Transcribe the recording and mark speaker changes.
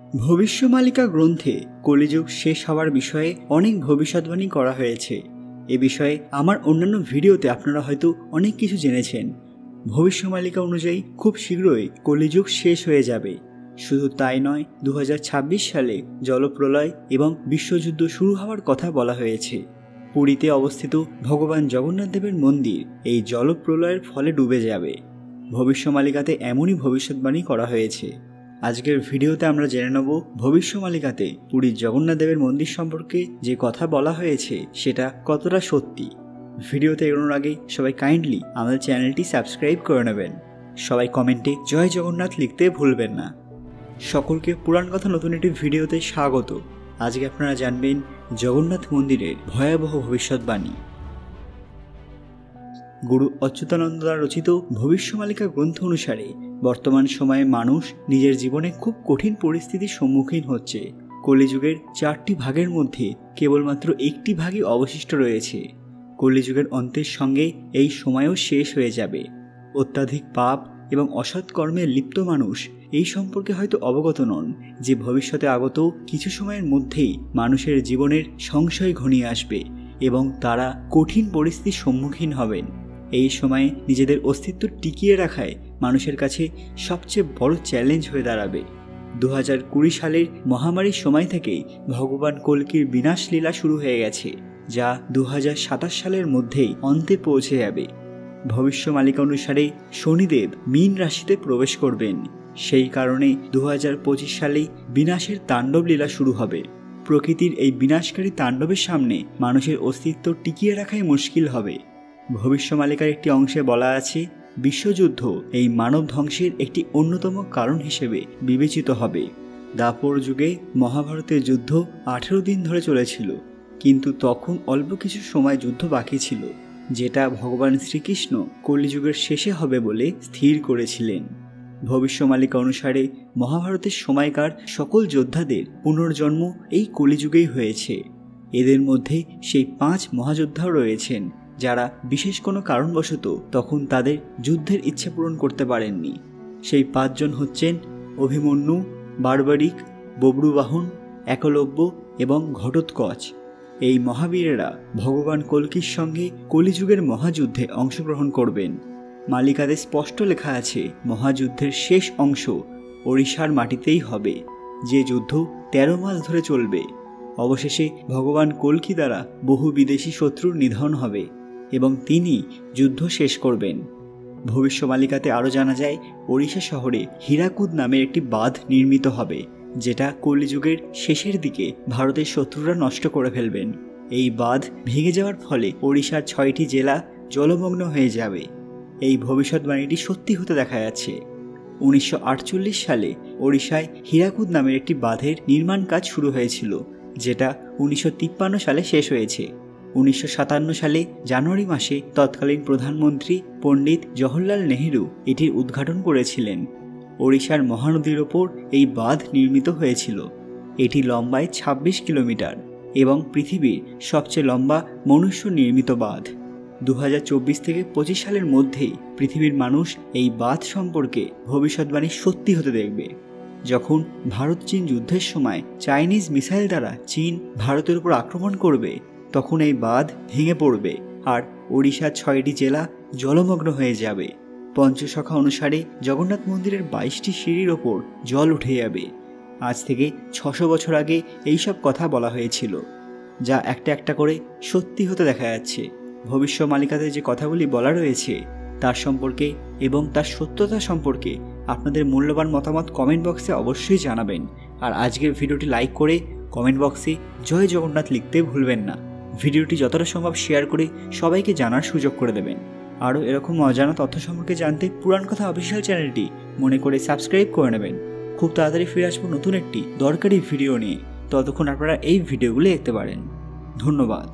Speaker 1: ভবিষ্যমালিকা গ্রন্থে কলিযুগ শেষ হওয়ার বিষয়ে অনেক ভবিষ্যদ্বাণী করা হয়েছে। এ বিষয়ে আমার অন্যান্য ভিডিওতে আপনারা হয়তো অনেক কিছু জেনেছেন। ভবিষ্যমালিকা অনুযায়ী খুব শীঘ্রই কলিযুগ শেষ হয়ে যাবে। শুধু তাই নয়, 2026 সালে জলপ্রলয় এবং বিশ্বযুদ্ধ শুরু হওয়ার কথা বলা হয়েছে। পুরীতে অবস্থিত ভগবান জগন্নাথ দেবের মন্দির এই জলপ্রলয়ের ফলে ডুবে যাবে। ভবিষ্যমালিকাতে এমনই ভবিষ্যদ্বাণী করা হয়েছে। আজকের ভিডিওতে আমরা জেনে নেব ভবিষ্যমালিকাতে পুরীর জগন্নাথ দেবের মন্দির সম্পর্কে যে কথা বলা হয়েছে সেটা কতটা সত্যি। ভিডিওতে এগোনোর আগে সবাই কাইন্ডলি আমাদের চ্যানেলটি সাবস্ক্রাইব করে নেবেন। সবাই কমেন্টে জয় জগন্নাথ লিখতে ভুলবেন না। সকলকে পুরাণ কথা নতুন একটি ভিডিওতে স্বাগত। আজকে আপনারা জানবেন জগন্নাথ মন্দিরের ভয়াবহ ভবিষ্যদ্বাণী। গুরু অচ্যুতানন্দ দ্বারা রচিত ভবিষ্যমালিকা গ্রন্থ অনুসারে বর্তমান সময়ে মানুষ নিজের জীবনে খুব কঠিন পরিস্থিতির সম্মুখীন হচ্ছে। কলিযুগের 4টি ভাগের মধ্যে কেবলমাত্র একটি ভাগই অবশিষ্ট রয়েছে। কলিযুগের অন্তের সঙ্গে এই সময়ও শেষ হয়ে যাবে। অত্যাধিক পাপ এবং অসৎ কর্মে লিপ্ত মানুষ এই সম্পর্কে হয়তো অবগত নন যে ভবিষ্যতে আগত কিছু সময়ের মধ্যেই মানুষের জীবনের সংশয় ঘনিয়ে আসবে এবং তারা কঠিন পরিস্থিতির সম্মুখীন হবেন। এই সময়ে নিজেদের অস্তিত্ব টিকিয়ে রাখায় মানুষের কাছে সবচেয়ে বড় চ্যালেঞ্জ হয়ে দাঁড়াবে। 2020 সালের মহামারীর সময় থেকেই ভগবান কল্কির বিনাশ লীলা শুরু হয়ে গেছে, যা 2027 সালের মধ্যেই অন্তে পৌঁছে যাবে। ভবিষ্যমালিকা অনুসারে শনিদেব মীন রাশিতে প্রবেশ করবেন। সেই কারণে 2025 সালেই বিনাশের তাণ্ডব লীলা শুরু হবে। প্রকৃতির এই বিনাশকারী তাণ্ডবের সামনে মানুষের অস্তিত্ব টিকিয়ে রাখাই মুশকিল হবে। ভবিষ্যমালিকার একটি অংশে বলা আছে, বিশ্বযুদ্ধ এই মানব ধ্বংসের একটি অন্যতম কারণ হিসেবে বিবেচিত হবে। দাপর যুগে মহাভারতের যুদ্ধ 18 দিন ধরে চলেছিল, কিন্তু তখন অল্প কিছু সময় যুদ্ধ বাকি ছিল, যেটা ভগবান শ্রীকৃষ্ণ কলিযুগের শেষে হবে বলে স্থির করেছিলেন। ভবিষ্যমালিকা অনুসারে মহাভারতের সময়কার সকল যোদ্ধাদের পুনর্জন্ম এই কলিযুগেই হয়েছে। এদের মধ্যে সেই 5 মহাযোদ্ধাও রয়েছেন যারা বিশেষ কোনো কারণবশত তখন তাদের যুদ্ধের ইচ্ছে পূরণ করতে পারেননি। সেই 5 জন হচ্ছেন অভিমন্যু, বার্বারিক, বব্রুবাহন, একলব্য এবং ঘটোৎকচ। এই মহাবীরেরা ভগবান কল্কির সঙ্গে কলিযুগের মহাযুদ্ধে অংশগ্রহণ করবেন। মালিকাতে স্পষ্ট লেখা আছে, মহাযুদ্ধের শেষ অংশ ওড়িশার মাটিতেই হবে, যে যুদ্ধ 13 মাস ধরে চলবে। অবশেষে ভগবান কল্কি দ্বারা বহু বিদেশি শত্রুর নিধন হবে এবং তিনি যুদ্ধ শেষ করবেন। ভবিষ্যমালিকাতে আরও জানা যায়, ওড়িশা শহরে হীরাকুদ নামের একটি বাঁধ নির্মিত হবে, যেটা কলিযুগের শেষের দিকে ভারতের শত্রুরা নষ্ট করে ফেলবেন। এই বাঁধ ভেঙে যাওয়ার ফলে ওড়িশার 6টি জেলা জলমগ্ন হয়ে যাবে। এই ভবিষ্যদ্বাণীটি সত্যি হতে দেখা যাচ্ছে। 1948 সালে ওড়িশায় হীরাকুদ নামের একটি বাঁধের নির্মাণ কাজ শুরু হয়েছিল, যেটা 1953 সালে শেষ হয়েছে। 1957 সালে জানুয়ারি মাসে তৎকালীন প্রধানমন্ত্রী পণ্ডিত জওহরলাল নেহেরু এটির উদ্ঘাটন করেছিলেন। ওড়িশার মহানদীর ওপর এই বাঁধ নির্মিত হয়েছিল। এটি লম্বায় 26 কিলোমিটার এবং পৃথিবীর সবচেয়ে লম্বা মনুষ্য নির্মিত বাঁধ। 2024 থেকে 25 সালের মধ্যেই পৃথিবীর মানুষ এই বাঁধ সম্পর্কে ভবিষ্যদ্বাণী সত্যি হতে দেখবে। যখন ভারত চীন যুদ্ধের সময় চাইনিজ মিসাইল দ্বারা চীন ভারতের উপর আক্রমণ করবে, তখন এই বাঁধ ভেঙে পড়বে আর ওড়িশার 6টি জেলা জলমগ্ন হয়ে যাবে। পঞ্চসখা অনুসারে জগন্নাথ মন্দিরের 22টি সিঁড়ির ওপর জল উঠে যাবে। আজ থেকে 600 বছর আগে এইসব কথা বলা হয়েছিল, যা একটা একটা করে সত্যি হতে দেখা যাচ্ছে। ভবিষ্যমালিকাতে যে কথাগুলি বলা রয়েছে তার সম্পর্কে এবং তার সত্যতা সম্পর্কে আপনাদের মূল্যবান মতামত কমেন্ট বক্সে অবশ্যই জানাবেন। আর আজকের ভিডিওটি লাইক করে কমেন্ট বক্সে জয় জগন্নাথ লিখতে ভুলবেন না। ভিডিওটি যতটা সম্ভব শেয়ার করে সবাইকে জানার সুযোগ করে দেবেন। আরও এরকম অজানা তথ্য সম্পর্কে জানতে পুরাণ কথা অফিসিয়াল চ্যানেলটি মনে করে সাবস্ক্রাইব করে নেবেন। খুব তাড়াতাড়ি ফিরে আসবো নতুন একটি দরকারি ভিডিও নিয়ে। ততক্ষণ আপনারা এই ভিডিওগুলি দেখতে পারেন। ধন্যবাদ।